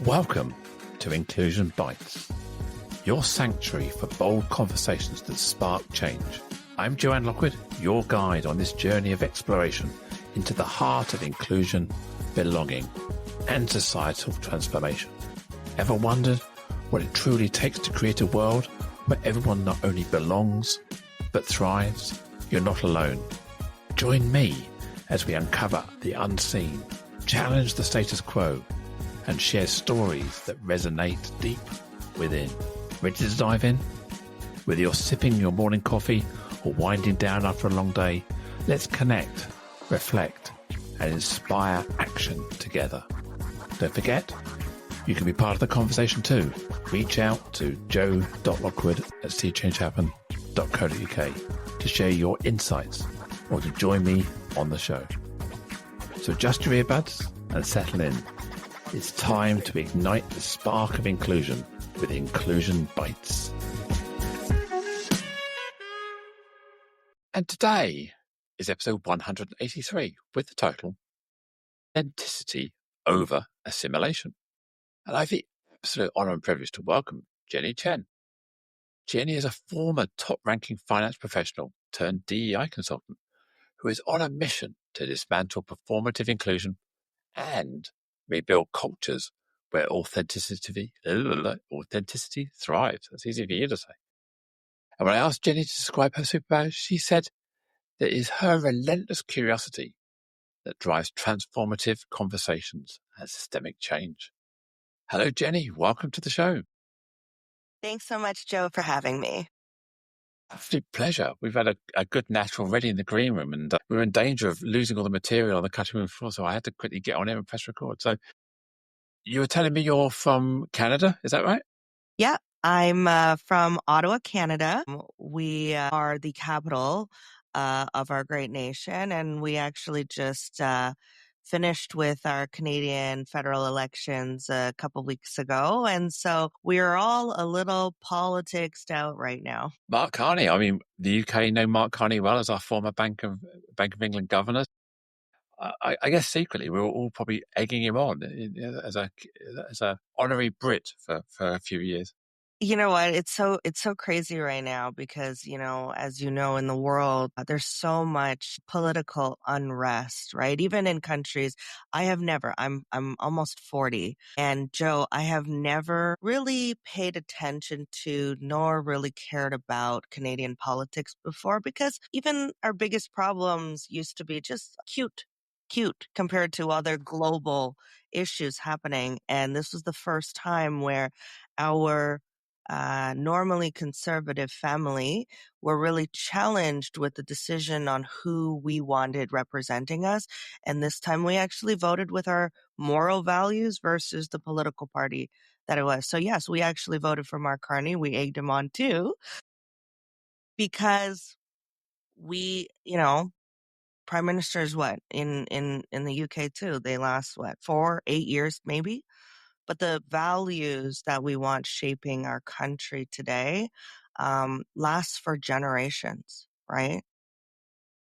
Welcome to Inclusion Bites, your sanctuary for bold conversations that spark change. I'm Joanne Lockwood, your guide on this journey of exploration into the heart of inclusion, belonging, and societal transformation. Ever wondered what it truly takes to create a world where everyone not only belongs, but thrives? You're not alone. Join me as we uncover the unseen, challenge the status quo, and share stories that resonate deep within. Ready to dive in? Whether you're sipping your morning coffee or winding down after a long day, let's connect, reflect, and inspire action together. Don't forget, you can be part of the conversation too. Reach out to joe.lockwood@seechangehappen.co.uk to share your insights or to join me on the show. So adjust your earbuds and settle in. It's time to ignite the spark of inclusion with Inclusion Bites. And today is episode 183 with the title Authenticity over Assimilation. And I have the absolute honour and privilege to welcome Jenny Chen. Jenny is a former top-ranking finance professional turned DEI consultant who is on a mission to dismantle performative inclusion and rebuild cultures where authenticity thrives. That's easy for you to say. And when I asked Jenny to describe her superpower, she said that it is her relentless curiosity that drives transformative conversations and systemic change. Hello, Jenny. Welcome to the show. Thanks so much, Joe, for having me. Absolute pleasure. We've had a good natter already in the green room, and we were in danger of losing all the material on the cutting room floor, so I had to quickly get on here and press record. So you were telling me you're from Canada, is that right? Yeah, I'm from Ottawa, Canada. We are the capital of our great nation, and we actually just finished with our Canadian federal elections a couple weeks ago, and so we're all a little politicsed out right now. Mark Carney. I mean, the UK know Mark Carney well as our former Bank of England governor. I guess secretly we were all probably egging him on as a honorary Brit for a few years. You know what? It's so crazy right now because, as you know, in the world, there's so much political unrest, right? Even in countries, I'm almost 40. And Joe, I have never really paid attention to nor really cared about Canadian politics before because even our biggest problems used to be just cute compared to other global issues happening. And this was the first time where our normally conservative family were really challenged with the decision on who we wanted representing us. And this time we actually voted with our moral values versus the political party that it was. So yes, we actually voted for Mark Carney. We egged him on too, because we, prime ministers, in the UK too, they last 8 years maybe. But the values that we want shaping our country today last for generations, right?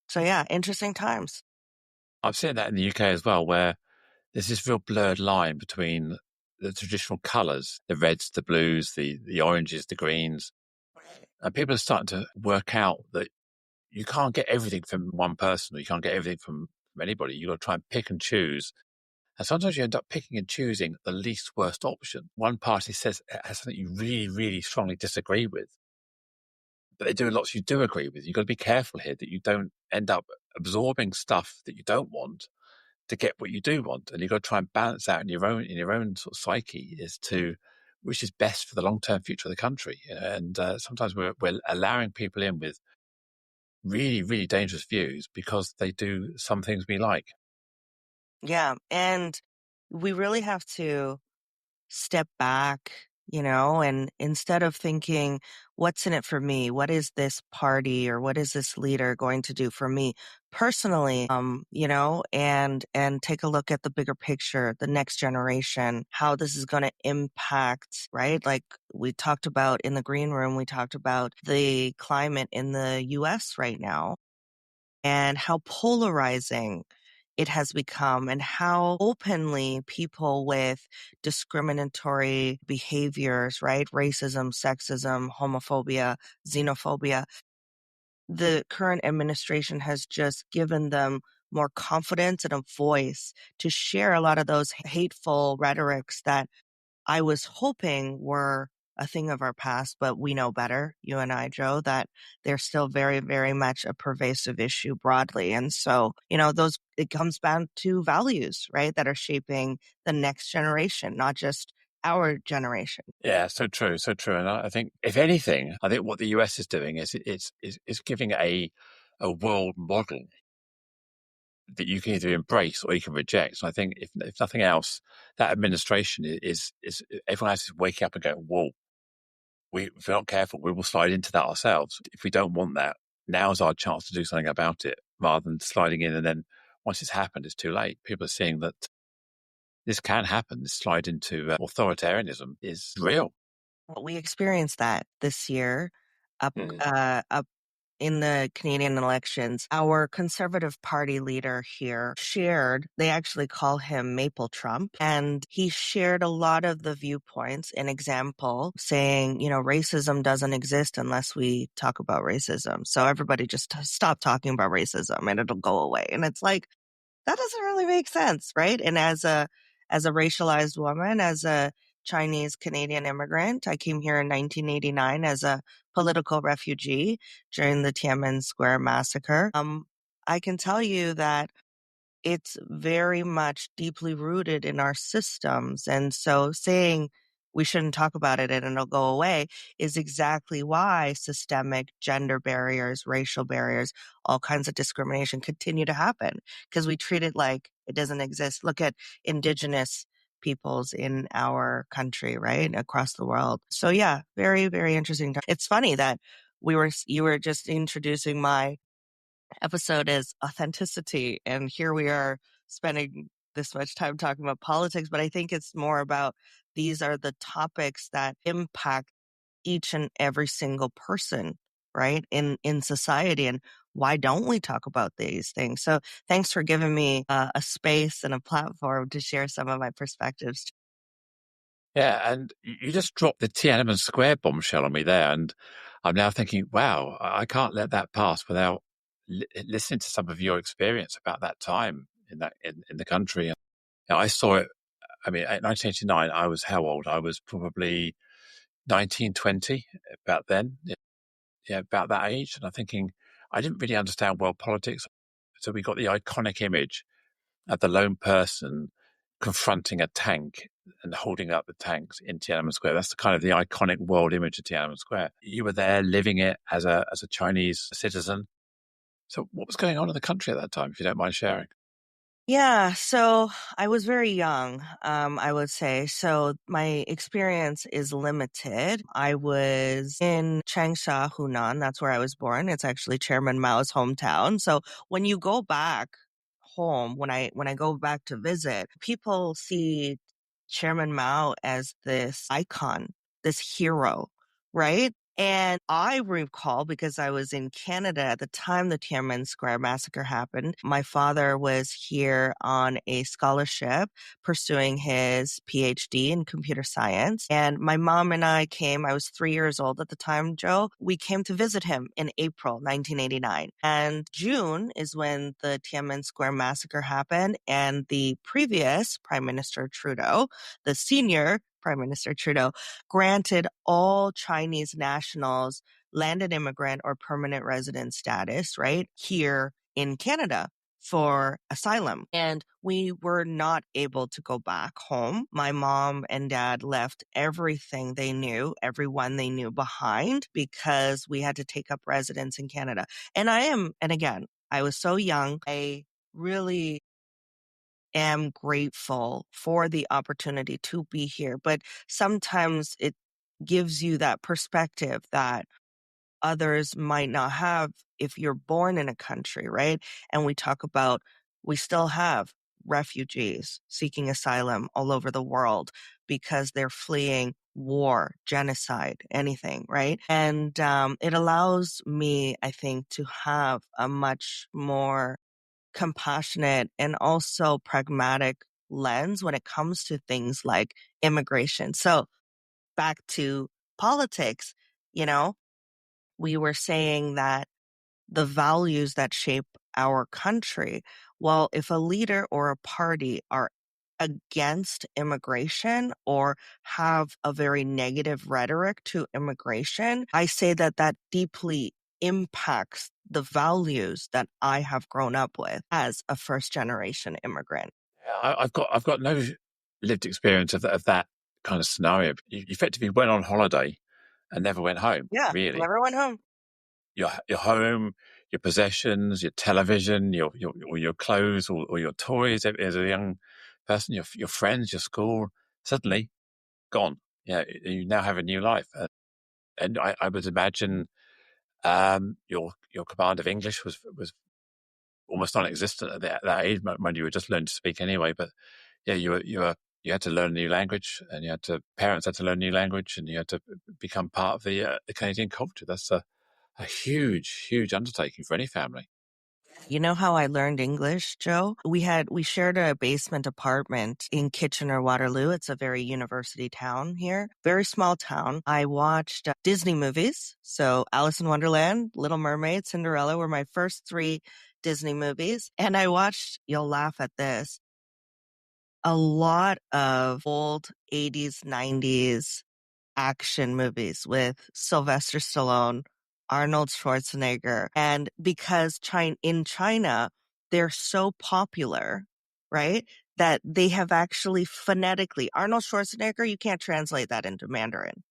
So yeah, interesting times. I've seen that in the UK as well, where there's this real blurred line between the traditional colours, the reds, the blues, the oranges, the greens. And people are starting to work out that you can't get everything from one person, or you can't get everything from anybody. You've got to try and pick and choose. And sometimes you end up picking and choosing the least worst option. One party says it has something you really, really strongly disagree with, but they do lots you do agree with. You've got to be careful here that you don't end up absorbing stuff that you don't want to get what you do want. And you've got to try and balance out in your own sort of psyche as to which is best for the long-term future of the country. And sometimes we're allowing people in with really, really dangerous views because they do some things we like. Yeah. And we really have to step back, and instead of thinking, what's in it for me? What is this party or what is this leader going to do for me personally? And take a look at the bigger picture, the next generation, how this is going to impact, right? Like we talked about in the green room, we talked about the climate in the US right now and how polarizing it has become and how openly people with discriminatory behaviors, right? Racism, sexism, homophobia, xenophobia, the current administration has just given them more confidence and a voice to share a lot of those hateful rhetorics that I was hoping were a thing of our past, but we know better, you and I, Joe, that they're still very, very much a pervasive issue broadly. And so, it comes down to values, right, that are shaping the next generation, not just our generation. Yeah, so true, so true. And I think, if anything, I think what the US is doing is it's giving a world model that you can either embrace or you can reject. So I think, if nothing else, that administration is everyone else is waking up and going, "Whoa, if we're not careful, we will slide into that ourselves. If we don't want that, now's our chance to do something about it, rather than sliding in and then once it's happened, it's too late." People are seeing that this can happen. This slide into authoritarianism is real. We experienced that this year Mm. up in the Canadian elections. Our Conservative Party leader here shared, they actually call him Maple Trump, and he shared a lot of the viewpoints. An example saying, racism doesn't exist unless we talk about racism. So everybody just stop talking about racism and it'll go away. And it's like, that doesn't really make sense, right? And as a racialized woman, as a Chinese Canadian immigrant, I came here in 1989 as a political refugee during the Tiananmen Square massacre. I can tell you that it's very much deeply rooted in our systems. And so saying we shouldn't talk about it and it'll go away is exactly why systemic gender barriers, racial barriers, all kinds of discrimination continue to happen because we treat it like it doesn't exist. Look at indigenous peoples in our country, right? Across the world. So yeah, very, very interesting. It's funny that you were just introducing my episode is authenticity. And here we are spending this much time talking about politics, but I think it's more about these are the topics that impact each and every single person, right? In society. And why don't we talk about these things? So thanks for giving me a space and a platform to share some of my perspectives. Yeah, and you just dropped the Tiananmen Square bombshell on me there, and I'm now thinking, wow, I can't let that pass without listening to some of your experience about that time in the country. I saw it. I mean, at 1989, I was how old? I was probably 19, 20, about then. Yeah, about that age. And I'm thinking, I didn't really understand world politics. So we got the iconic image of the lone person confronting a tank and holding up the tanks in Tiananmen Square. That's the iconic world image of Tiananmen Square. You were there living it as a Chinese citizen. So what was going on in the country at that time, if you don't mind sharing? Yeah, so I was very young, I would say. So my experience is limited. I was in Changsha, Hunan. That's where I was born. It's actually Chairman Mao's hometown. So when you go back home, when I go back to visit, people see Chairman Mao as this icon, this hero, right? And I recall because I was in Canada at the time the Tiananmen Square massacre happened. My father was here on a scholarship pursuing his PhD in computer science. And my mom and I came, I was 3 years old at the time, Joe. We came to visit him in April 1989. And June is when the Tiananmen Square massacre happened. And the previous Prime Minister Trudeau, the senior Prime Minister Trudeau, granted all Chinese nationals landed immigrant or permanent resident status, right, here in Canada for asylum. And we were not able to go back home. My mom and dad left everything they knew, everyone they knew behind because we had to take up residence in Canada. And again, I was so young. I really am grateful for the opportunity to be here, but sometimes it gives you that perspective that others might not have if you're born in a country, right? And we still have refugees seeking asylum all over the world because they're fleeing war, genocide, anything, right? And it allows me, I think, to have a much more compassionate and also pragmatic lens when it comes to things like immigration. So back to politics, you know, we were saying that the values that shape our country. Well, if a leader or a party are against immigration or have a very negative rhetoric to immigration, I say that that deeply impacts the values that I have grown up with as a first generation immigrant. I've got no lived experience of that kind of scenario. You effectively went on holiday and never went home, Yeah, really. never went home. Your home, your possessions, your television, your clothes, or your toys as a young person, your friends, your school, suddenly gone. Yeah, you now have a new life, and I would imagine your command of English was almost non-existent at that age when you were just learning to speak anyway. But yeah, you had to learn a new language, and parents had to learn a new language, and you had to become part of the Canadian culture. That's a huge undertaking for any family. You know how I learned English, Joe? We shared a basement apartment in Kitchener-Waterloo. It's a very university town here, very small town. I watched Disney movies. So Alice in Wonderland, Little Mermaid, Cinderella were my first three Disney movies. And I watched, you'll laugh at this, a lot of old 80s, 90s action movies with Sylvester Stallone, Arnold Schwarzenegger. And because in China, they're so popular, right? That they have actually phonetically, Arnold Schwarzenegger, you can't translate that into Mandarin,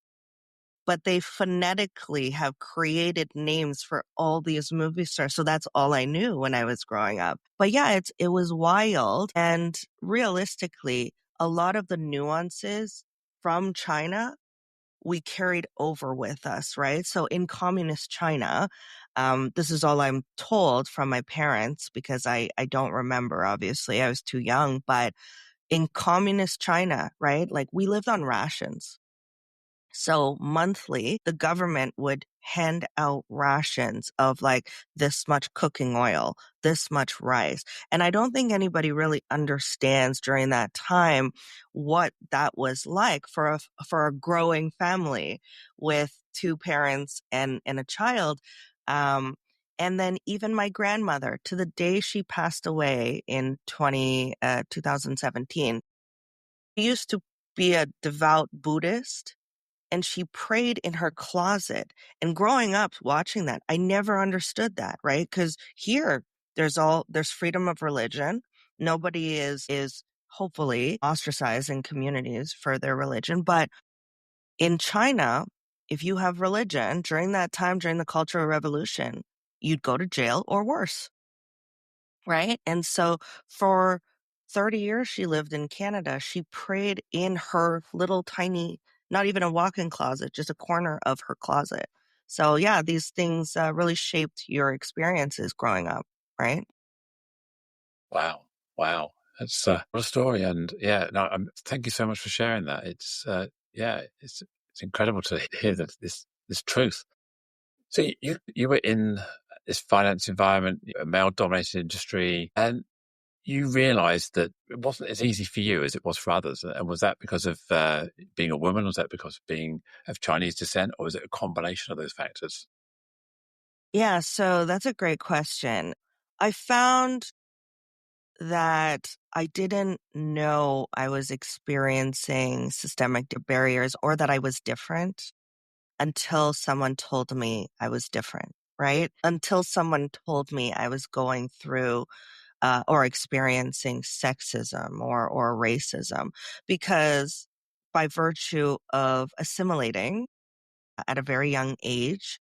but they phonetically have created names for all these movie stars. So that's all I knew when I was growing up. But yeah, it was wild. And realistically, a lot of the nuances from China we carried over with us, right? So in communist China, this is all I'm told from my parents because I don't remember, obviously. I was too young, but in communist China, right? Like we lived on rations. So monthly, the government would hand out rations of like this much cooking oil, this much rice. And I don't think anybody really understands during that time what that was like for a growing family with two parents and a child. Um, and then even my grandmother, to the day she passed away in 2017, she used to be a devout Buddhist and she prayed in her closet. And growing up watching that, I never understood that, right? Because here there's freedom of religion. Nobody is hopefully ostracized in communities for their religion. But in China, if you have religion during that time, during the Cultural Revolution, you'd go to jail or worse. Right. And so for 30 years, she lived in Canada. She prayed in her little tiny, not even a walk in closet, just a corner of her closet. So, yeah, these things really shaped your experiences growing up. Right. Wow, wow, that's what a story. And yeah, no, thank you so much for sharing that. It's incredible to hear this truth. So you were in this finance environment, a male dominated industry, and you realized that it wasn't as easy for you as it was for others. And was that because of being a woman? Was that because of being of Chinese descent? Or was it a combination of those factors? Yeah. So that's a great question. I found that I didn't know I was experiencing systemic barriers or that I was different until someone told me I was different, right? Until someone told me I was going through or experiencing sexism or racism, because by virtue of assimilating at a very young age,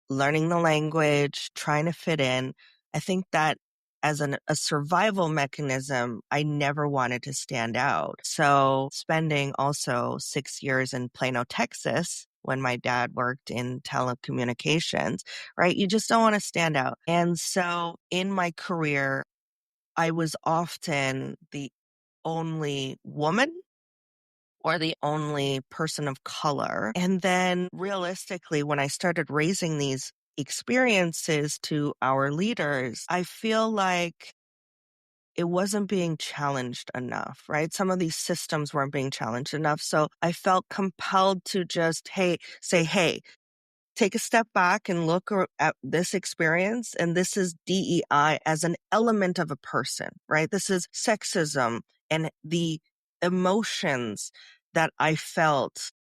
learning the language, trying to fit in. I think that as a survival mechanism, I never wanted to stand out. So spending also 6 years in Plano, Texas, when my dad worked in telecommunications, right? You just don't want to stand out. And so in my career, I was often the only woman or the only person of color. And then realistically, when I started raising these experiences to our leaders, I feel like it wasn't being challenged enough, right? Some of these systems weren't being challenged enough. So I felt compelled to just, say, hey, take a step back and look at this experience. And this is DEI as an element of a person, right? This is sexism and the emotions that I felt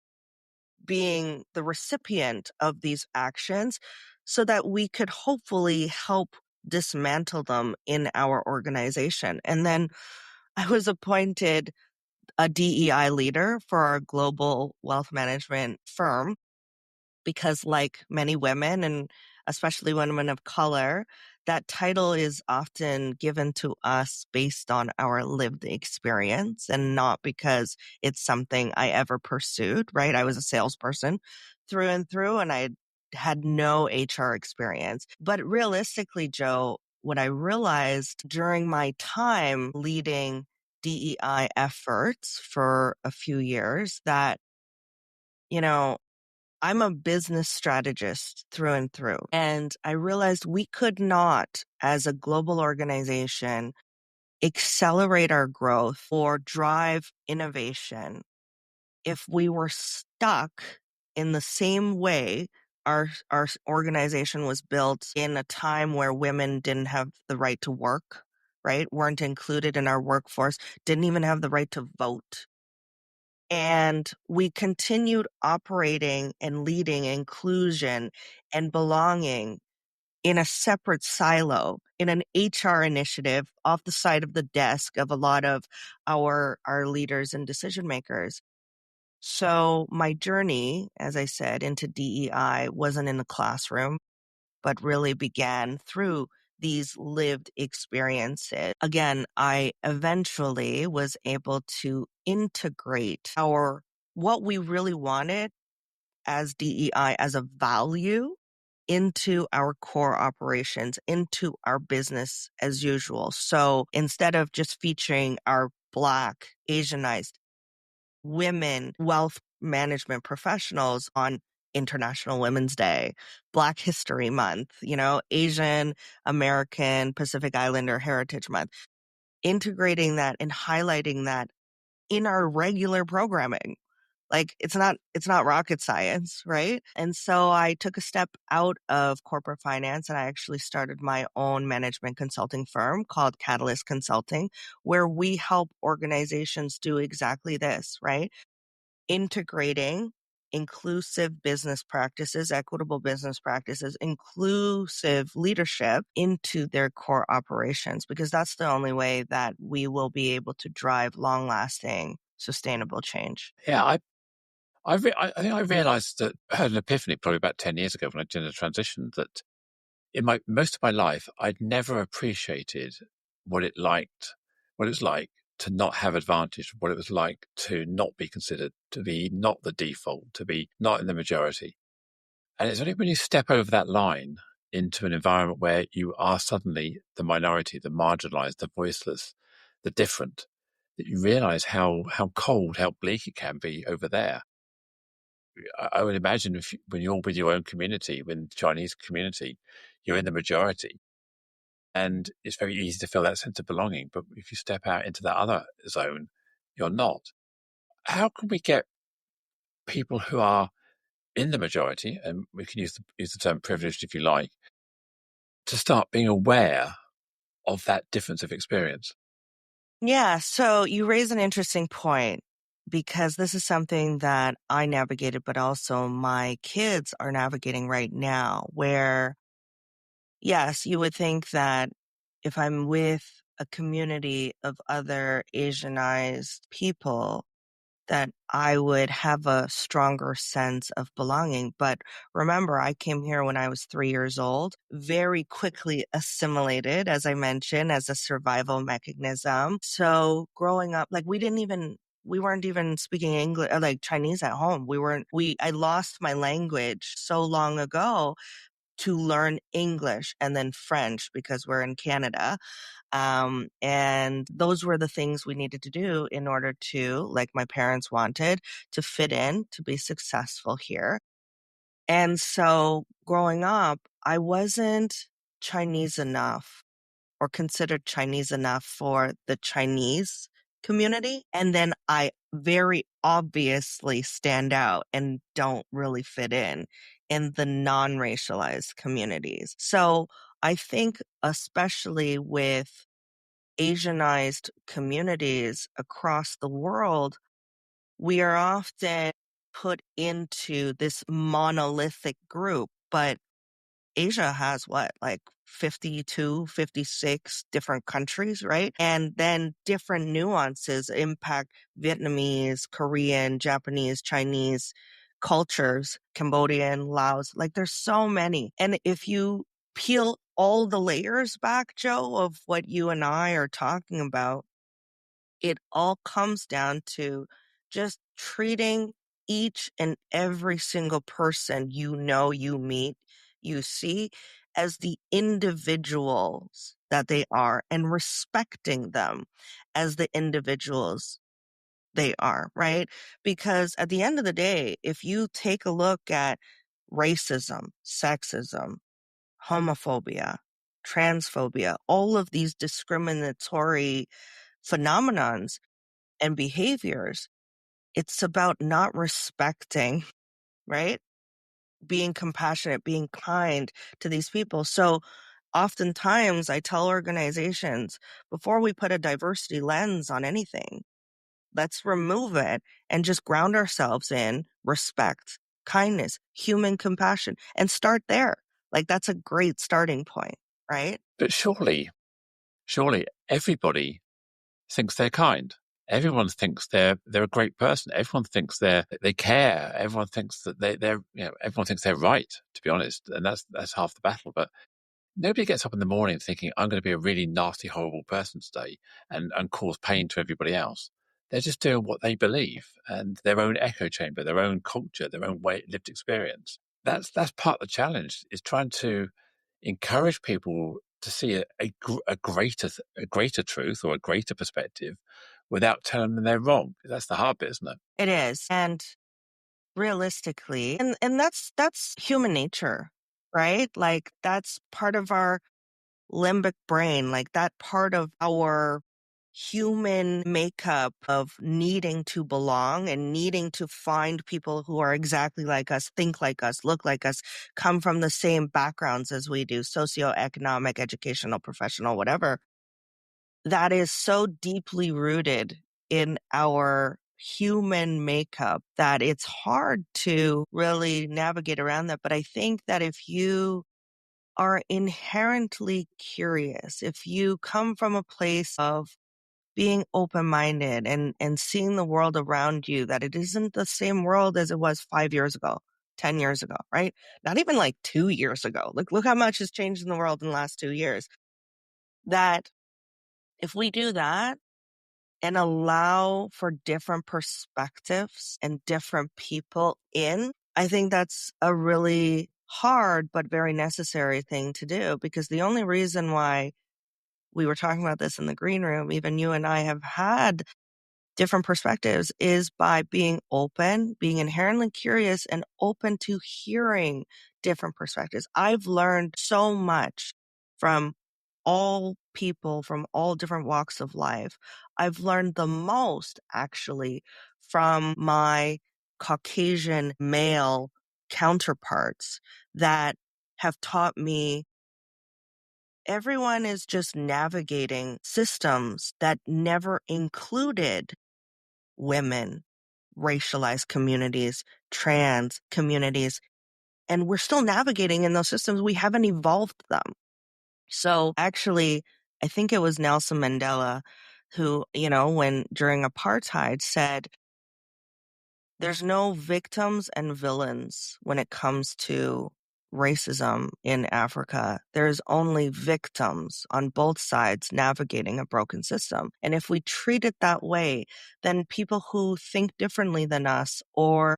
being the recipient of these actions so that we could hopefully help dismantle them in our organization. And then I was appointed a DEI leader for our global wealth management firm because, like many women, and especially women of color, that title is often given to us based on our lived experience and not because it's something I ever pursued, right? I was a salesperson through and through, and I had no HR experience. But realistically, Joe, what I realized during my time leading DEI efforts for a few years that, you know, I'm a business strategist through and through. And I realized we could not, as a global organization, accelerate our growth or drive innovation if we were stuck in the same way our organization was built in a time where women didn't have the right to work, right? Weren't included in our workforce, didn't even have the right to vote. And we continued operating and leading inclusion and belonging in a separate silo, in an HR initiative off the side of the desk of a lot of our leaders and decision makers. So my journey, as I said, into DEI wasn't in the classroom, but really began through these lived experiences. Again, I eventually was able to integrate what we really wanted as DEI as a value into our core operations, into our business as usual. So instead of just featuring our Black, Asianized women wealth management professionals on International Women's Day, Black History Month, Asian American Pacific Islander Heritage Month, integrating that and highlighting that in our regular programming. Like it's not rocket science, right? And so I took a step out of corporate finance and I actually started my own management consulting firm called Catalyst Consulting, where we help organizations do exactly this, right? Integrating inclusive business practices, equitable business practices, inclusive leadership into their core operations, because that's the only way that we will be able to drive long lasting, sustainable change. Yeah, I think I realized that I had an epiphany probably about 10 years ago when I did a transition that in most of my life, I'd never appreciated what it was like to not have advantage, what it was like to not be considered, to be not the default, to be not in the majority. And it's only when you step over that line into an environment where you are suddenly the minority, the marginalized, the voiceless, the different, that you realize how cold, how bleak it can be over there. I would imagine when you're with your own community, with the Chinese community, you're in the majority. And it's very easy to feel that sense of belonging. But if you step out into that other zone, you're not. How can we get people who are in the majority, and we can use the term privileged if you like, to start being aware of that difference of experience? Yeah. So you raise an interesting point because this is something that I navigated, but also my kids are navigating right now, where yes, you would think that if I'm with a community of other Asianized people, that I would have a stronger sense of belonging. But remember, I came here when I was 3 years old, very quickly assimilated, as I mentioned, as a survival mechanism. So growing up, like we weren't even speaking English, like Chinese at home. I lost my language so long ago to learn English and then French because we're in Canada. And those were the things we needed to do in order to, like my parents wanted, to fit in, to be successful here. And so growing up, I wasn't Chinese enough or considered Chinese enough for the Chinese community. And then I very obviously stand out and don't really fit in the non-racialized communities. So I think especially with Asianized communities across the world, we are often put into this monolithic group, but Asia has what, like 52, 56 different countries, right? And then different nuances impact Vietnamese, Korean, Japanese, Chinese cultures, Cambodian, Laos. Like there's so many. And if you peel all the layers back, Joe, of what you and I are talking about, it all comes down to just treating each and every single person you meet, you see as the individuals that they are and respecting them as the individuals they are, right? Because at the end of the day, if you take a look at racism, sexism, homophobia, transphobia, all of these discriminatory phenomenons and behaviors, it's about not respecting, right? Being compassionate, being kind to these people. So oftentimes I tell organizations, before we put a diversity lens on anything, let's remove it and just ground ourselves in respect, kindness, human compassion, and start there. Like that's a great starting point, right? But surely everybody thinks they're kind. Everyone thinks they're a great person. Everyone thinks they care. Everyone thinks that everyone thinks they're right, to be honest. And that's half the battle. But nobody gets up in the morning thinking, I'm going to be a really nasty, horrible person today and cause pain to everybody else. They're just doing what they believe and their own echo chamber, their own culture, their own lived experience. That's part of the challenge, is trying to encourage people to see a greater truth or a greater perspective without telling them they're wrong. That's the hard bit, isn't it? It is. And realistically, and that's human nature, right? Like that's part of our limbic brain, like that part of our human makeup of needing to belong and needing to find people who are exactly like us, think like us, look like us, come from the same backgrounds as we do, socioeconomic, educational, professional, whatever. That is so deeply rooted in our human makeup that it's hard to really navigate around that. But I think that if you are inherently curious, if you come from a place of being open-minded and seeing the world around you, that it isn't the same world as it was 5 years ago, 10 years ago, right? Not even like 2 years ago. Look how much has changed in the world in the last 2 years. That if we do that and allow for different perspectives and different people in, I think that's a really hard but very necessary thing to do, because the only reason why we were talking about this in the green room, even you and I have had different perspectives, is by being open, being inherently curious and open to hearing different perspectives. I've learned so much from all people from all different walks of life. I've learned the most actually from my Caucasian male counterparts that have taught me everyone is just navigating systems that never included women, racialized communities, trans communities, and we're still navigating in those systems. We haven't evolved them. So actually, I think it was Nelson Mandela who, when during apartheid said, there's no victims and villains when it comes to racism in Africa. There's only victims on both sides navigating a broken system. And if we treat it that way, then people who think differently than us or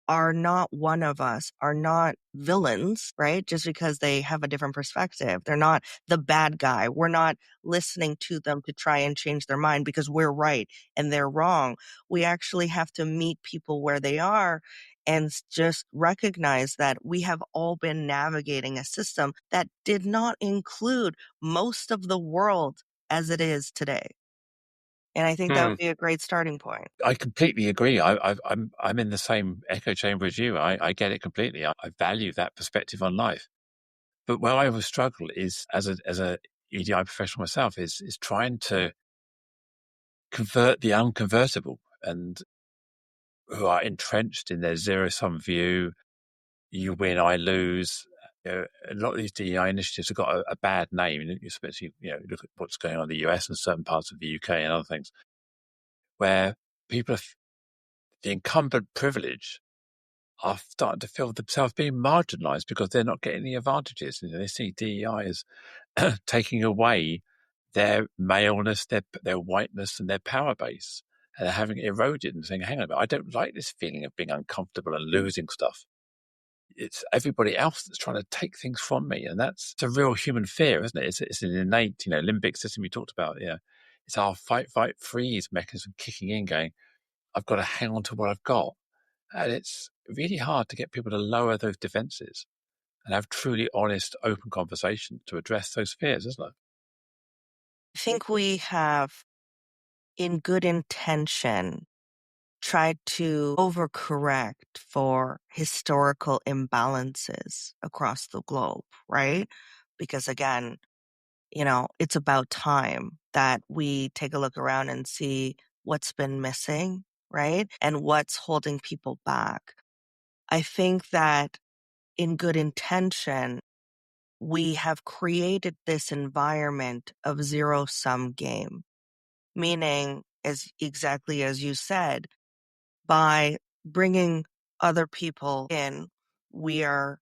are not one of us, are not villains, right? Just because they have a different perspective. They're not the bad guy. We're not listening to them to try and change their mind because we're right and they're wrong. We actually have to meet people where they are and just recognize that we have all been navigating a system that did not include most of the world as it is today. And I think that would be a great starting point. I completely agree. I'm in the same echo chamber as you. I get it completely. I value that perspective on life. But where I always struggle is as a EDI professional myself is trying to convert the unconvertible and who are entrenched in their zero sum view. You win, I lose. A lot of these DEI initiatives have got a bad name, especially look at what's going on in the US and certain parts of the UK and other things, where people the incumbent privilege are starting to feel themselves being marginalised because they're not getting the advantages. They see DEI as taking away their maleness, their whiteness, and their power base, and they're having it eroded and saying, "Hang on a minute, I don't like this feeling of being uncomfortable and losing stuff. It's everybody else that's trying to take things from me," and that's a real human fear, isn't it? It's an innate, limbic system you talked about. Yeah, it's our fight, freeze mechanism kicking in, going, "I've got to hang on to what I've got." And it's really hard to get people to lower those defenses and have truly honest, open conversations to address those fears, isn't it? I think we have, in good intention, tried to overcorrect for historical imbalances across the globe, right? Because again, it's about time that we take a look around and see what's been missing, right? And what's holding people back. I think that in good intention, we have created this environment of zero sum game, meaning, as exactly as you said, by bringing other people in, we are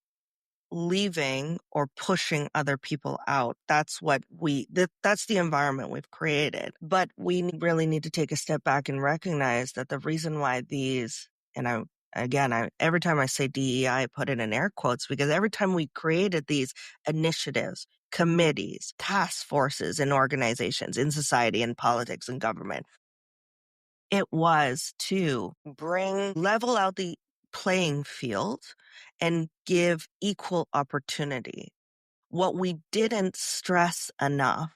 leaving or pushing other people out. That's what that's the environment we've created. But we really need to take a step back and recognize that the reason why every time I say DEI, I put it in air quotes because every time we created these initiatives, committees, task forces in organizations, in society, in politics and government, it was to level out the playing field and give equal opportunity. What we didn't stress enough,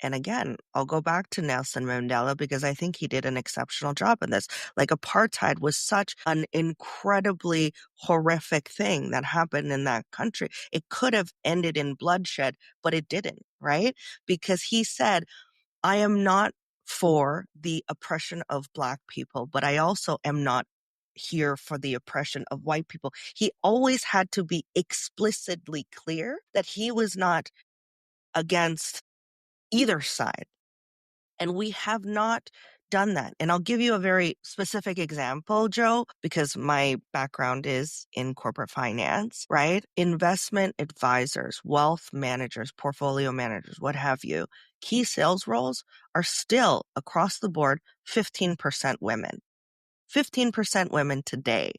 and again, I'll go back to Nelson Mandela because I think he did an exceptional job in this. Like apartheid was such an incredibly horrific thing that happened in that country. It could have ended in bloodshed, but it didn't, right? Because he said, I am not for the oppression of Black people, but I also am not here for the oppression of white people. He always had to be explicitly clear that he was not against either side. And we have not done that. And I'll give you a very specific example, Joe, because my background is in corporate finance, right? Investment advisors, wealth managers, portfolio managers, what have you. Key sales roles are still across the board 15% women. 15% women today.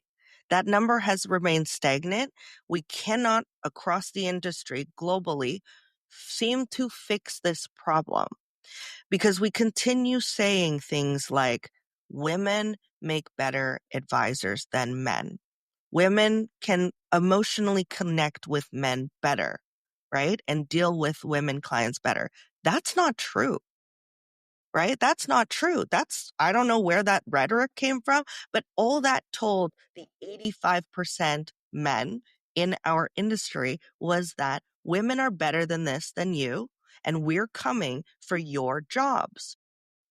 That number has remained stagnant. We cannot, across the industry globally, seem to fix this problem because we continue saying things like women make better advisors than men. Women can emotionally connect with men better, right? And deal with women clients better. That's not true, right? That's not true. I don't know where that rhetoric came from, but all that told the 85% men in our industry was that women are better than this, than you, and we're coming for your jobs.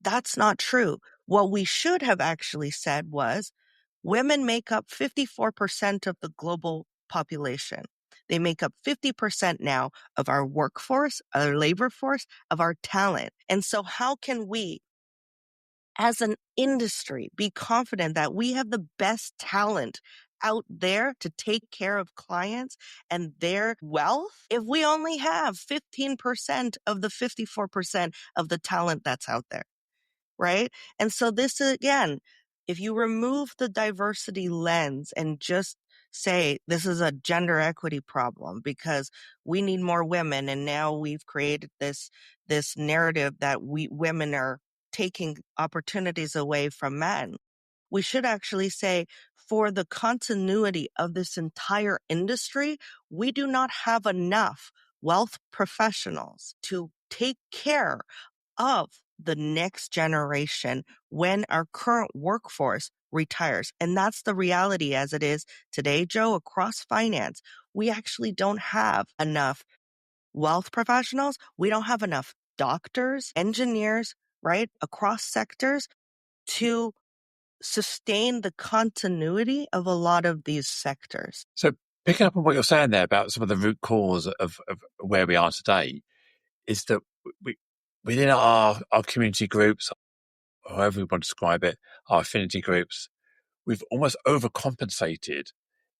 That's not true. What we should have actually said was women make up 54% of the global population. They make up 50% now of our workforce, our labor force, of our talent. And so how can we, as an industry, be confident that we have the best talent out there to take care of clients and their wealth if we only have 15% of the 54% of the talent that's out there? Right? And so this is, again, if you remove the diversity lens and just say this is a gender equity problem because we need more women and now we've created this narrative that women are taking opportunities away from men. We should actually say for the continuity of this entire industry, we do not have enough wealth professionals to take care of the next generation when our current workforce retires. And that's the reality as it is today, Joe, across finance. We actually don't have enough wealth professionals. We don't have enough doctors, engineers, right, across sectors to sustain the continuity of a lot of these sectors. So picking up on what you're saying there about some of the root cause of where we are today is that we, within our community groups, however we want to describe it, our affinity groups, we've almost overcompensated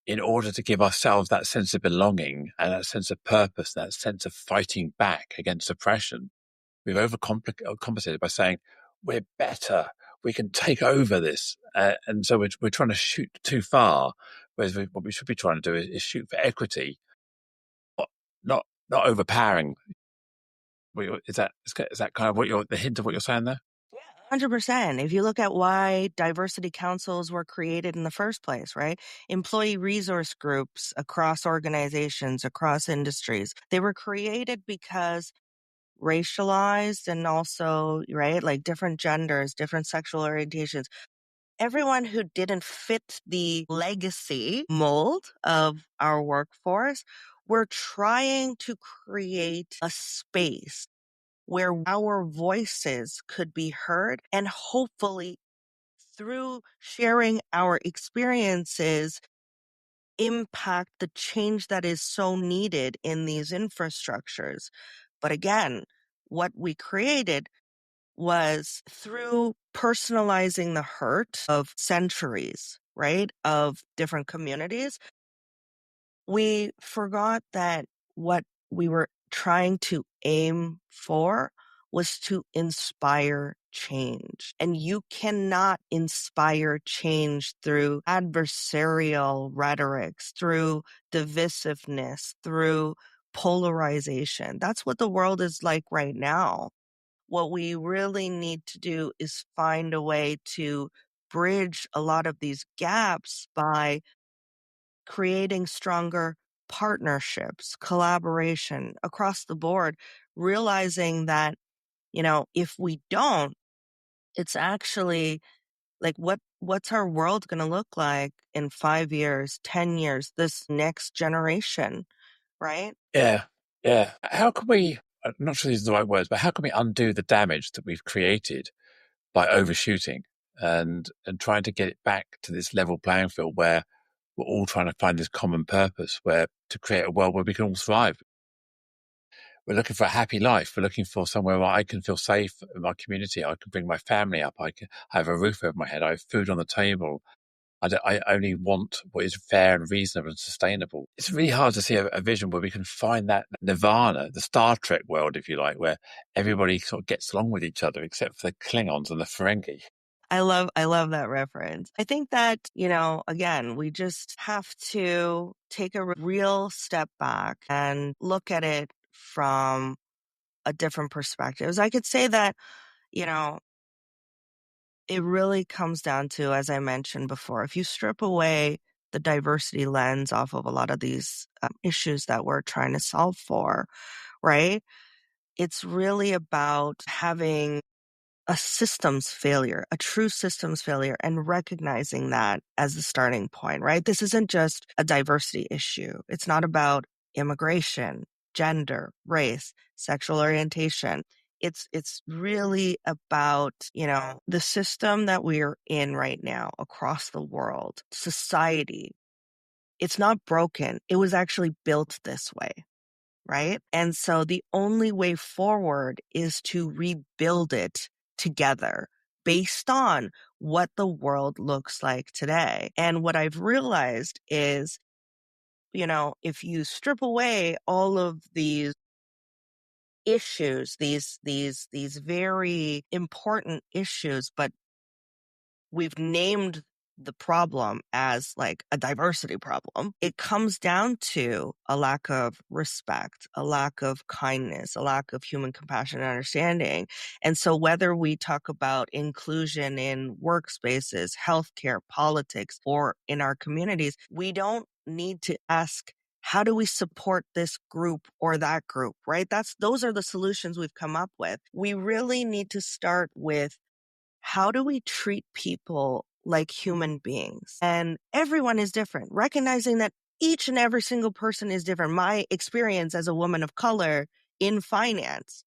in order to give ourselves that sense of belonging and that sense of purpose, that sense of fighting back against oppression. We've overcompensated by saying, we're better, we can take over this. And so we're trying to shoot too far, whereas what we should be trying to do is shoot for equity, not overpowering. Is that kind of the hint of what you're saying there? 100%. If you look at why diversity councils were created in the first place, right? Employee resource groups across organizations, across industries, they were created because racialized and also, right, like different genders, different sexual orientations. Everyone who didn't fit the legacy mold of our workforce, we're trying to create a space where our voices could be heard and hopefully through sharing our experiences impact the change that is so needed in these infrastructures. But again, what we created was through personalizing the hurt of centuries, right, of different communities. We forgot that what we were trying to aim for was to inspire change. And you cannot inspire change through adversarial rhetorics, through divisiveness, through polarization. That's what the world is like right now. What we really need to do is find a way to bridge a lot of these gaps by creating stronger partnerships, collaboration across the board, realizing that, if we don't, it's actually like what's our world going to look like in 5 years, 10 years, this next generation, right? Yeah, yeah. How can we? I'm not sure these are the right words, but how can we undo the damage that we've created by overshooting and trying to get it back to this level playing field where we're all trying to find this common purpose, where to create a world where we can all thrive. We're looking for a happy life. We're looking for somewhere where I can feel safe in my community. I can bring my family up. I have a roof over my head. I have food on the table. I only want what is fair and reasonable and sustainable. It's really hard to see a vision where we can find that nirvana, the Star Trek world, if you like, where everybody sort of gets along with each other except for the Klingons and the Ferengi. I love that reference. I think that, again, we just have to take a real step back and look at it from a different perspective. I could say that, you know, it really comes down to, as I mentioned before, if you strip away the diversity lens off of a lot of these issues that we're trying to solve for, right? It's really about having a systems failure, a true systems failure, and recognizing that as the starting point, right? This isn't just a diversity issue. It's not about immigration, gender, race, sexual orientation. It's really about, the system that we're in right now across the world, society. It's not broken. It was actually built this way, right? And so the only way forward is to rebuild it together based on what the world looks like today. And what I've realized is, if you strip away all of these issues, these very important issues, but we've named the problem as like a diversity problem. It comes down to a lack of respect, a lack of kindness, a lack of human compassion and understanding. And so whether we talk about inclusion in workspaces, healthcare, politics, or in our communities, we don't need to ask, how do we support this group or that group, right? Those are the solutions we've come up with. We really need to start with, how do we treat people like human beings? And everyone is different, recognizing that each and every single person is different. My experience as a woman of color in finance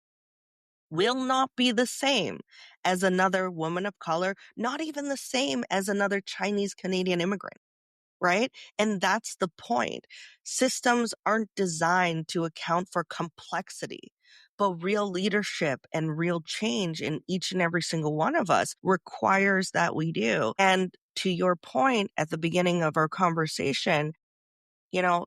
will not be the same as another woman of color, not even the same as another Chinese Canadian immigrant. Right? And that's the point. Systems aren't designed to account for complexity, but real leadership and real change in each and every single one of us requires that we do. And to your point at the beginning of our conversation,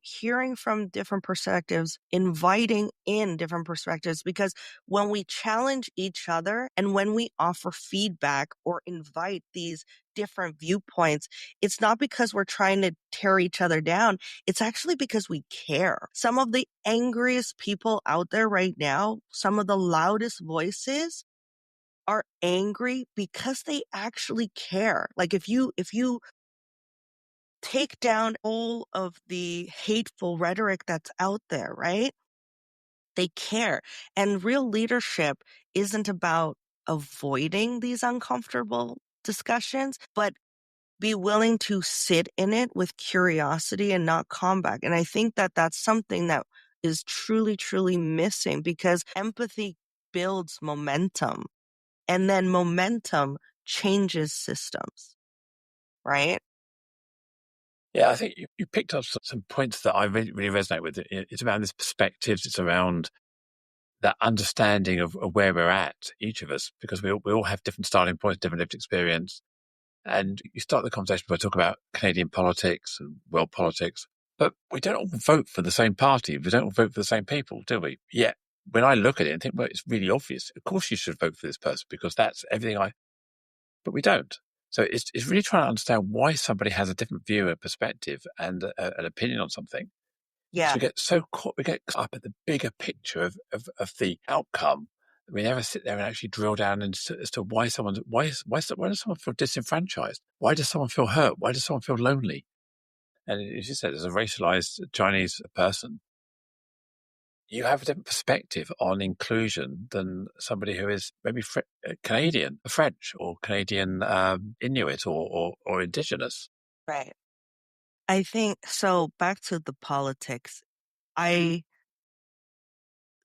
hearing from different perspectives, inviting in different perspectives, because when we challenge each other and when we offer feedback or invite these different viewpoints, it's not because we're trying to tear each other down. It's actually because we care. Some of the angriest people out there right now, some of the loudest voices, are angry because they actually care. Like if you take down all of the hateful rhetoric that's out there, right? They care. And real leadership isn't about avoiding these uncomfortable discussions, but be willing to sit in it with curiosity and not combat. And I think that that's something that is truly, truly missing, because empathy builds momentum, and then momentum changes systems, right? Yeah, I think you picked up some points that I really, really resonate with. It's around this perspectives. It's around that understanding of where we're at, each of us, because we all have different starting points, different lived experience. And you start the conversation by talking about Canadian politics and world politics, but we don't all vote for the same party. We don't all vote for the same people, do we? Yet, when I look at it and think, well, it's really obvious. Of course you should vote for this person because that's everything but we don't. So it's really trying to understand why somebody has a different view, a perspective, and an opinion on something. Yeah. So we get so caught, we get caught up at the bigger picture of the outcome. We never sit there and actually drill down as to why does someone feel disenfranchised? Why does someone feel hurt? Why does someone feel lonely? And as you said, as a racialized Chinese person, you have a different perspective on inclusion than somebody who is maybe Canadian, French, or Canadian Inuit, or Indigenous. Right. I think so. Back to the politics. I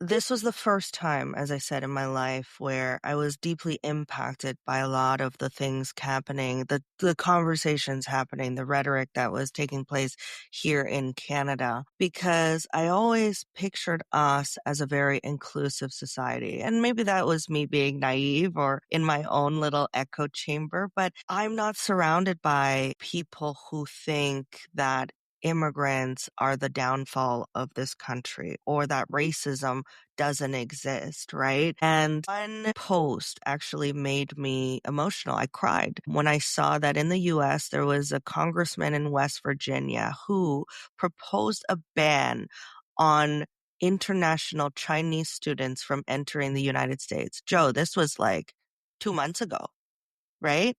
This was the first time, as I said, in my life where I was deeply impacted by a lot of the things happening, the conversations happening, the rhetoric that was taking place here in Canada, because I always pictured us as a very inclusive society. And maybe that was me being naive or in my own little echo chamber, but I'm not surrounded by people who think that immigrants are the downfall of this country or that racism doesn't exist, right? And one post actually made me emotional. I cried when I saw that in the US, there was a congressman in West Virginia who proposed a ban on international Chinese students from entering the United States. Joe, this was like 2 months ago, right?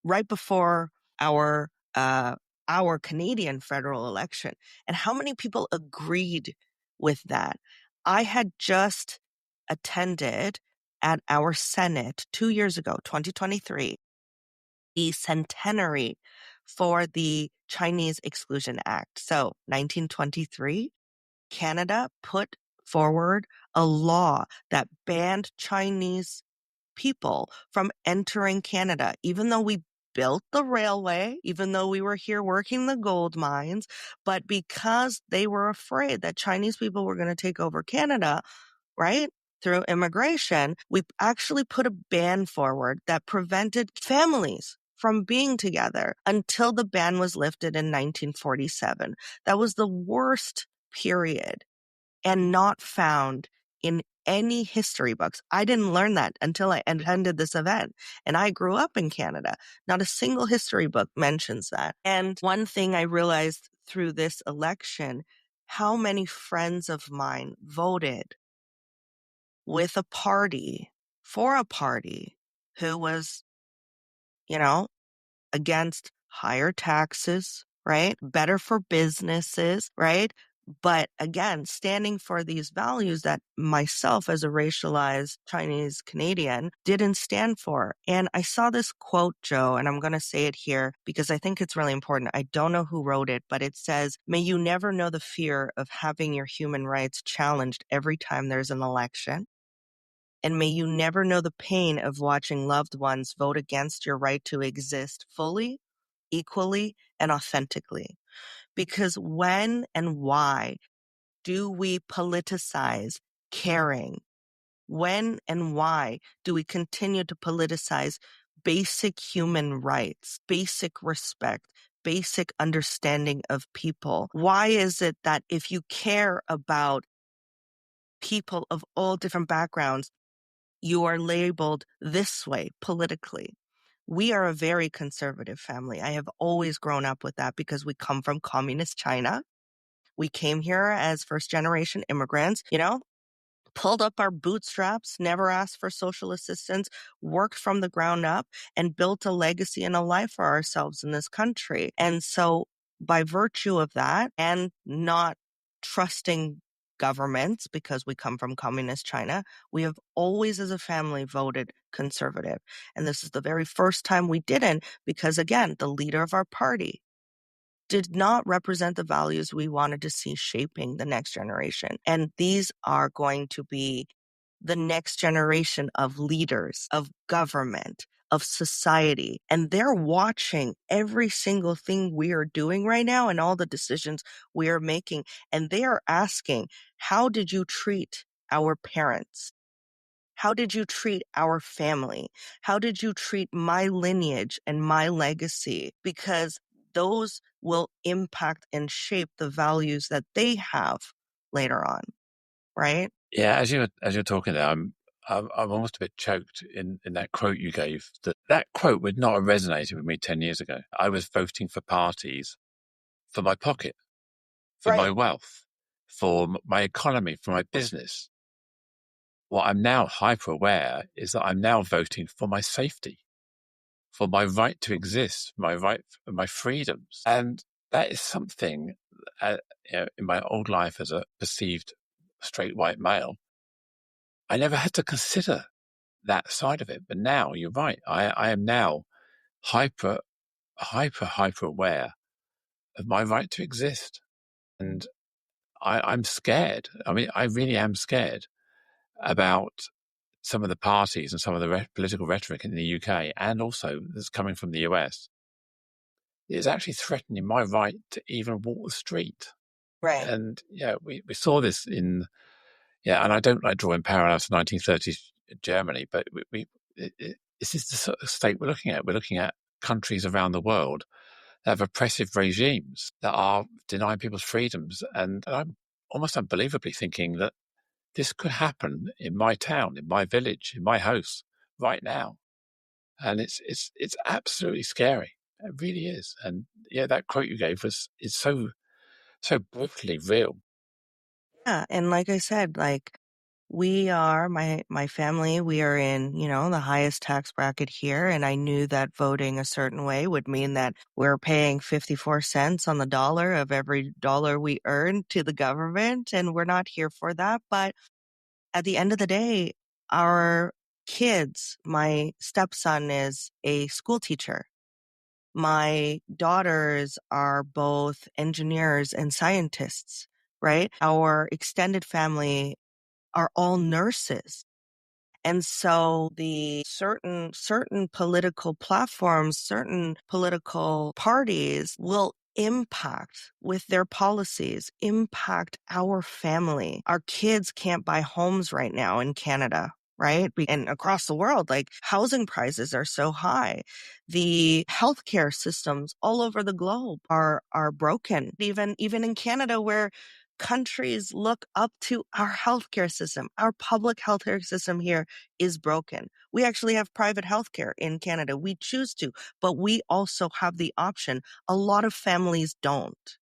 Right before our uh our Canadian federal election. And how many people agreed with that? I had just attended at our Senate 2 years ago, 2023, the centenary for the Chinese Exclusion Act. So 1923, Canada put forward a law that banned Chinese people from entering Canada, even though we built the railway, even though we were here working the gold mines, but because they were afraid that Chinese people were going to take over Canada, right? Through immigration, we actually put a ban forward that prevented families from being together until the ban was lifted in 1947. That was the worst period and not found in any history books. I didn't learn that until I attended this event. And I grew up in Canada. Not a single history book mentions that. And one thing I realized through this election, how many friends of mine voted with a party, for a party, who was, you know, against higher taxes, right? Better for businesses, right? But again, standing for these values that myself as a racialized Chinese Canadian didn't stand for. And I saw this quote, Joe, and I'm going to say it here because I think it's really important. I don't know who wrote it, but it says, "May you never know the fear of having your human rights challenged every time there's an election. And may you never know the pain of watching loved ones vote against your right to exist fully, equally, and authentically." Because when and why do we politicize caring? When and why do we continue to politicize basic human rights, basic respect, basic understanding of people? Why is it that if you care about people of all different backgrounds, you are labeled this way politically? We are a very conservative family. I have always grown up with that because we come from communist China. We came here as first generation immigrants, pulled up our bootstraps, never asked for social assistance, worked from the ground up, and built a legacy and a life for ourselves in this country. And so, by virtue of that, and not trusting governments because we come from communist China, we have always, as a family, voted conservative. And this is the very first time we didn't because, again, the leader of our party did not represent the values we wanted to see shaping the next generation. And these are going to be the next generation of leaders, of government, of society. And they're watching every single thing we are doing right now and all the decisions we are making. And they are asking, how did you treat our parents? How did you treat our family? How did you treat my lineage and my legacy? Because those will impact and shape the values that they have later on, right? Yeah, as you're talking there, I'm almost a bit choked in that quote you gave. That quote would not have resonated with me 10 years ago. I was voting for parties for my pocket, for my Right. wealth, for my economy, for my business. What I'm now hyper aware is that I'm now voting for my safety, for my right to exist, my right, my freedoms. And that is something, in my old life as a perceived straight white male, I never had to consider that side of it. But now you're right. I am now hyper aware of my right to exist. And I'm scared. I mean, I really am scared about some of the parties and some of the political rhetoric in the UK, and also that's coming from the US. It's actually threatening my right to even walk the street. Right. And we saw this in, and I don't like drawing parallels to 1930s Germany, but this is the sort of state we're looking at. We're looking at countries around the world that have oppressive regimes that are denying people's freedoms. And I'm almost unbelievably thinking that this could happen in my town, in my village, in my house right now. And it's absolutely scary. It really is. And that quote you gave is so brutally real. Yeah. And like I said, we are my family, we are in, the highest tax bracket here. And I knew that voting a certain way would mean that we're paying 54 cents on the dollar of every dollar we earn to the government. And we're not here for that. But at the end of the day, our kids, my stepson is a school teacher. My daughters are both engineers and scientists, right? Our extended family are all nurses. And so the certain political platforms, certain political parties will impact with their policies, impact our family. Our kids can't buy homes right now in Canada. Right. And across the world, housing prices are so high. The healthcare systems all over the globe are broken. Even in Canada, where countries look up to our healthcare system. Our public healthcare system here is broken. We actually have private healthcare in Canada. We choose to, but we also have the option. A lot of families don't.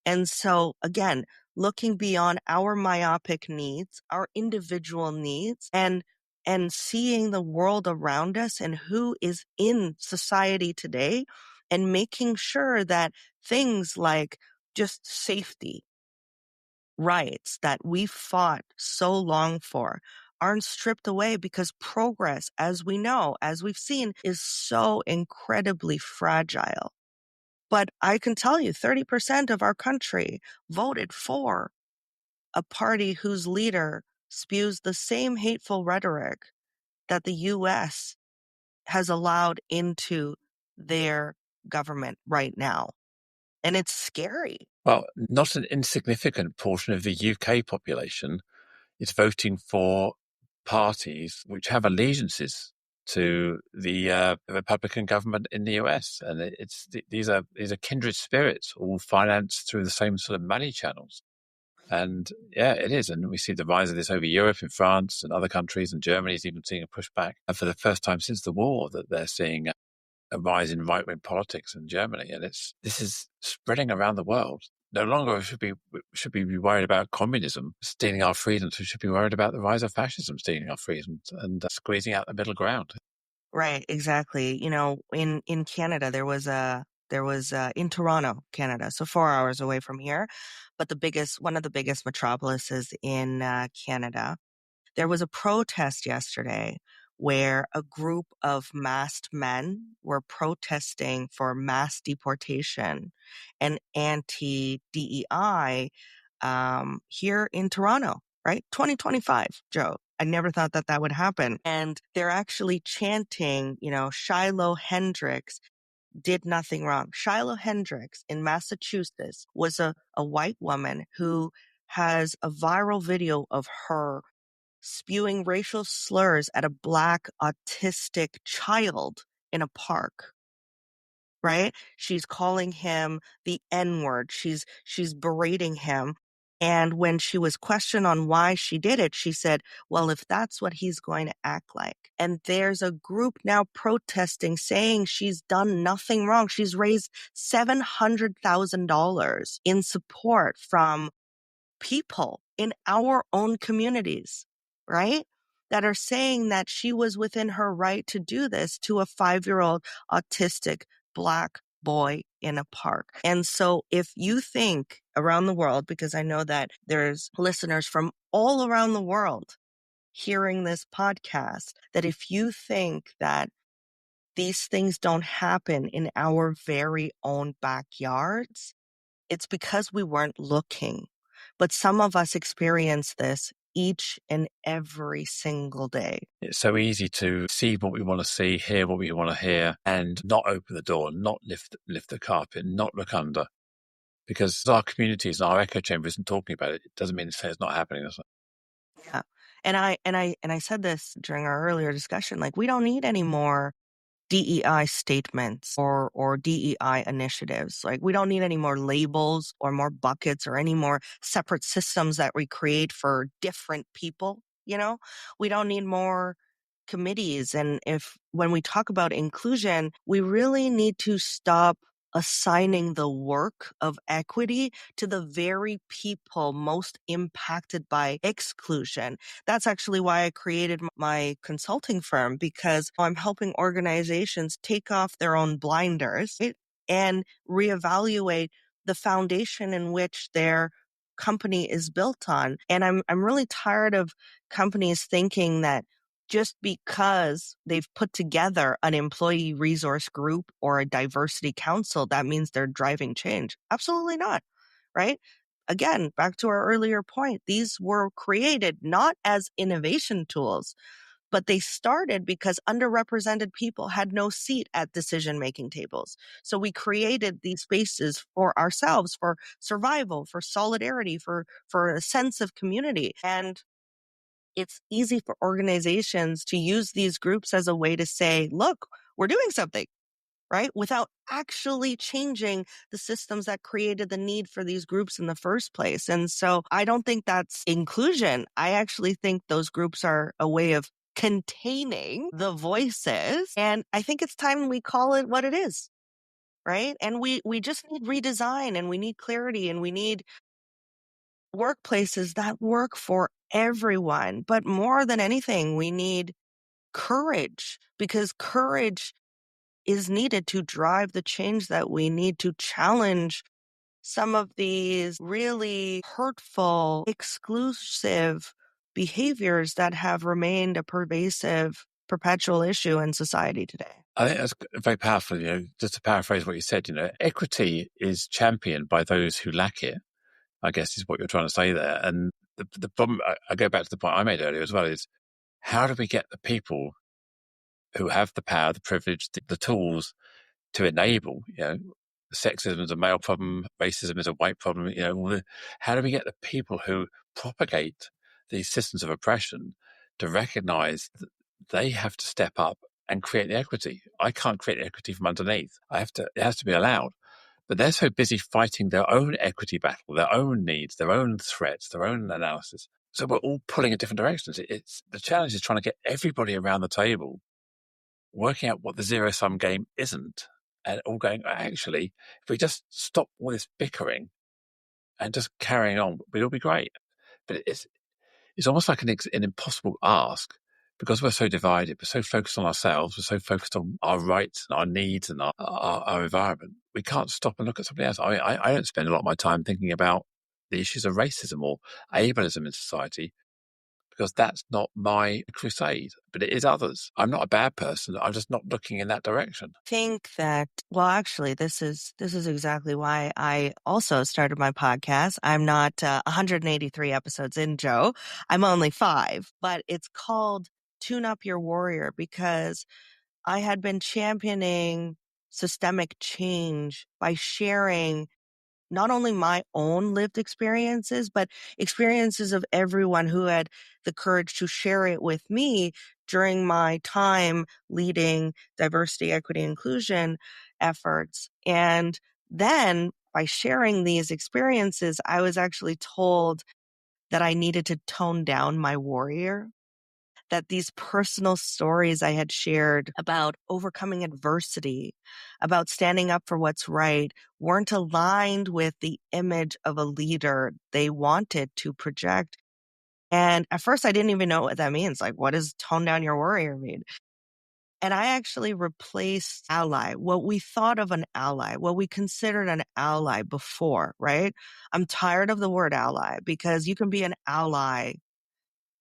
And so again, looking beyond our myopic needs, our individual needs, and seeing the world around us and who is in society today, and making sure that things like just safety, rights that we fought so long for aren't stripped away, because progress, as we know, as we've seen, is so incredibly fragile. But I can tell you 30% of our country voted for a party whose leader spews the same hateful rhetoric that the US has allowed into their government right now. And it's scary. Well, not an insignificant portion of the UK population is voting for parties which have allegiances to the Republican government in the US, and these are kindred spirits, all financed through the same sort of money channels. And yeah, it is, and we see the rise of this over Europe, in France and other countries, and Germany's even seeing a pushback. And for the first time since the war, that they're seeing a rise in right-wing politics in Germany, and this is spreading around the world. No longer should we be worried about communism stealing our freedoms. We should be worried about the rise of fascism stealing our freedoms and squeezing out the middle ground. Right, exactly. You know, in Canada, there was in Toronto, Canada, so 4 hours away from here, but one of the biggest metropolises in Canada. There was a protest yesterday where a group of masked men were protesting for mass deportation and anti-DEI here in Toronto, right? 2025, Joe. I never thought that that would happen. And they're actually chanting, Shiloh Hendricks did nothing wrong. Shiloh Hendricks in Massachusetts was a white woman who has a viral video of her spewing racial slurs at a Black autistic child in a park, right? She's calling him the N-word. She's berating him. And when she was questioned on why she did it, she said, well, if that's what he's going to act like. And there's a group now protesting, saying she's done nothing wrong. She's raised $700,000 in support from people in our own communities, right? That are saying that she was within her right to do this to a 5-year-old autistic Black boy in a park. And so if you think around the world, because I know that there's listeners from all around the world hearing this podcast, that if you think that these things don't happen in our very own backyards, it's because we weren't looking. But some of us experience this each and every single day. It's so easy to see what we want to see, hear what we want to hear, and not open the door, not lift the carpet, not look under. Because our communities and our echo chamber isn't talking about it. It doesn't mean to say it's not happening, does it? Yeah. And I said this during our earlier discussion, like, we don't need any more DEI statements or DEI initiatives. Like, we don't need any more labels or more buckets or any more separate systems that we create for different people. We don't need more committees. And when we talk about inclusion, we really need to stop assigning the work of equity to the very people most impacted by exclusion. That's actually why I created my consulting firm, because I'm helping organizations take off their own blinders, right, and reevaluate the foundation in which their company is built on. And I'm really tired of companies thinking that just because they've put together an employee resource group or a diversity council, that means they're driving change. Absolutely not, right? Again, back to our earlier point, these were created not as innovation tools, but they started because underrepresented people had no seat at decision-making tables. So we created these spaces for ourselves, for survival, for solidarity, for a sense of community. And it's easy for organizations to use these groups as a way to say, look, we're doing something. right? Without actually changing the systems that created the need for these groups in the first place. And so I don't think that's inclusion. I actually think those groups are a way of containing the voices. And I think it's time we call it what it is, right? And we just need redesign, and we need clarity, and we need workplaces that work for everyone. But more than anything, we need courage, because courage is needed to drive the change that we need to challenge some of these really hurtful, exclusive behaviors that have remained a pervasive, perpetual issue in society today. I think that's very powerful. Just to paraphrase what you said, equity is championed by those who lack it, I guess is what you're trying to say there. And the problem, I go back to the point I made earlier as well, is how do we get the people who have the power, the privilege, the tools to enable, sexism is a male problem, racism is a white problem, how do we get the people who propagate these systems of oppression to recognize that they have to step up and create the equity? I can't create equity from underneath. It has to be allowed. But they're so busy fighting their own equity battle, their own needs, their own threats, their own analysis. So we're all pulling in different directions. It's the challenge is trying to get everybody around the table working out what the zero-sum game isn't, and all going, actually, if we just stop all this bickering and just carrying on, we'll all be great. But it's almost like an impossible ask, because we're so divided, we're so focused on ourselves, we're so focused on our rights and our needs and our environment. We can't stop and look at somebody else. I don't spend a lot of my time thinking about the issues of racism or ableism in society, because that's not my crusade, but it is others. I'm not a bad person. I'm just not looking in that direction. Think that, well, actually, this is exactly why I also started my podcast. I'm not 183 episodes in, Joe. I'm only 5, but it's called Tune Up Your Warrior, because I had been championing systemic change by sharing not only my own lived experiences, but experiences of everyone who had the courage to share it with me during my time leading diversity, equity, inclusion efforts. And then by sharing these experiences, I was actually told that I needed to tone down my warrior, that these personal stories I had shared about overcoming adversity, about standing up for what's right, weren't aligned with the image of a leader they wanted to project. And at first, I didn't even know what that means. Like, what does tone down your warrior mean? And I actually replaced ally, what we thought of an ally, what we considered an ally before, right? I'm tired of the word ally, because you can be an ally,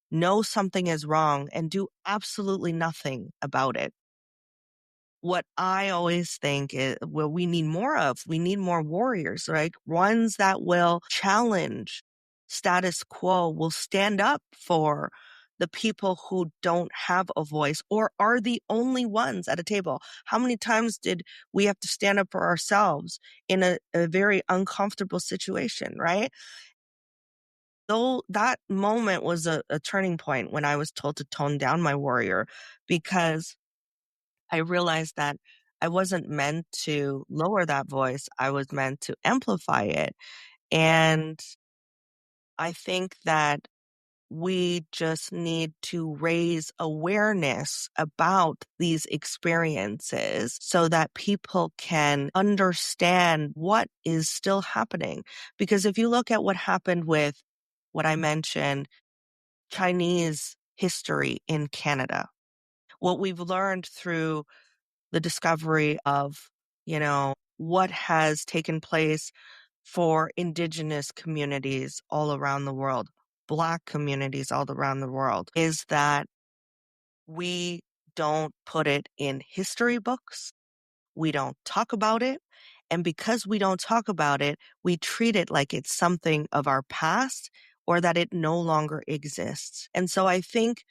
know something is wrong, and do absolutely nothing about it. What I always think is, well, we need more of, we need more warriors, right? Ones that will challenge status quo, will stand up for the people who don't have a voice or are the only ones at a table. How many times did we have to stand up for ourselves in a very uncomfortable situation, right? Though that moment was a turning point when I was told to tone down my warrior, because I realized that I wasn't meant to lower that voice. I was meant to amplify it. And I think that we just need to raise awareness about these experiences so that people can understand what is still happening. Because if you look at what happened with what I mentioned, Chinese history in Canada, what we've learned through the discovery of, what has taken place for indigenous communities all around the world, Black communities all around the world, is that we don't put it in history books. We don't talk about it. And because we don't talk about it, we treat it like it's something of our past or that it no longer exists. And so I think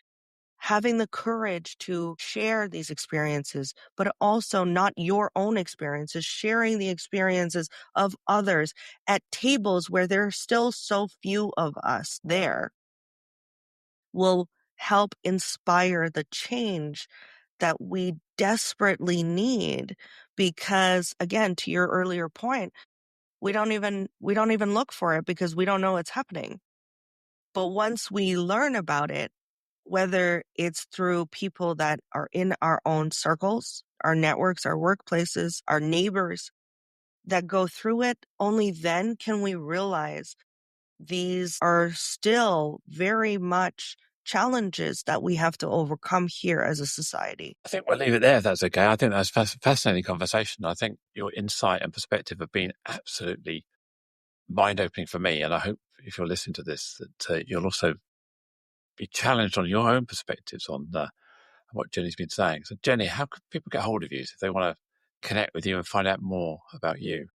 having the courage to share these experiences, but also not your own experiences, sharing the experiences of others at tables where there are still so few of us there, will help inspire the change that we desperately need because, again, to your earlier point, we don't even look for it because we don't know it's happening. But once we learn about it, whether it's through people that are in our own circles, our networks, our workplaces, our neighbors that go through it, only then can we realize these are still very much challenges that we have to overcome here as a society. I think we'll leave it there if that's okay. I think that's a fascinating conversation. I think your insight and perspective have been absolutely mind-opening for me. And I hope if you're listening to this, that you'll also be challenged on your own perspectives on what Jenny's been saying. So, Jenny, how can people get hold of you if they want to connect with you and find out more about you?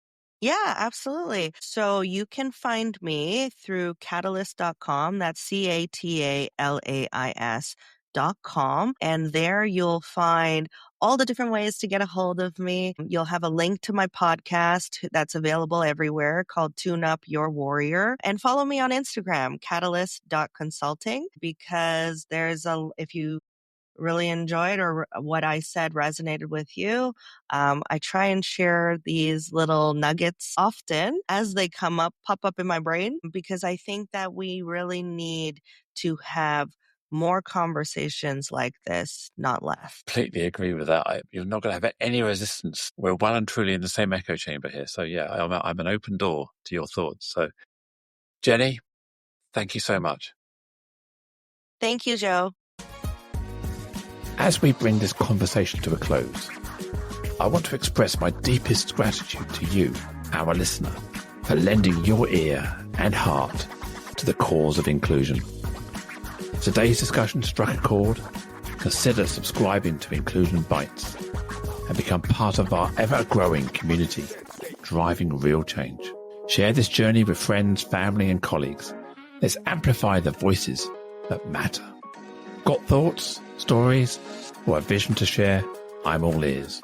Yeah, absolutely. So you can find me through catalyst.com. That's catalais.com. And there you'll find all the different ways to get a hold of me. You'll have a link to my podcast that's available everywhere called Tune Up Your Warrior. And follow me on Instagram, catalyst.consulting, because if you really enjoyed or what I said resonated with you, I try and share these little nuggets often as they pop up in my brain, because I think that we really need to have more conversations like this, not less. Completely agree with that. You're not going to have any resistance. We're well and truly in the same echo chamber here. So yeah, I'm an open door to your thoughts. So Jenny, thank you so much. Thank you, Joe. As we bring this conversation to a close, I want to express my deepest gratitude to you, our listener, for lending your ear and heart to the cause of inclusion. If today's discussion struck a chord, consider subscribing to Inclusion Bites and become part of our ever-growing community, driving real change. Share this journey with friends, family, and colleagues. Let's amplify the voices that matter. Got thoughts, stories, or a vision to share? I'm all ears.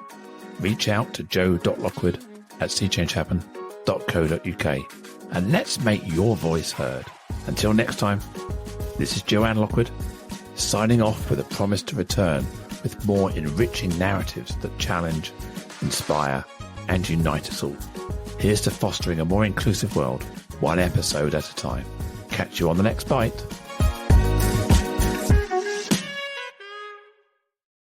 Reach out to joe.lockwood@seechangehappen.co.uk and let's make your voice heard. Until next time, this is Joanne Lockwood, signing off with a promise to return with more enriching narratives that challenge, inspire, and unite us all. Here's to fostering a more inclusive world, one episode at a time. Catch you on the next bite.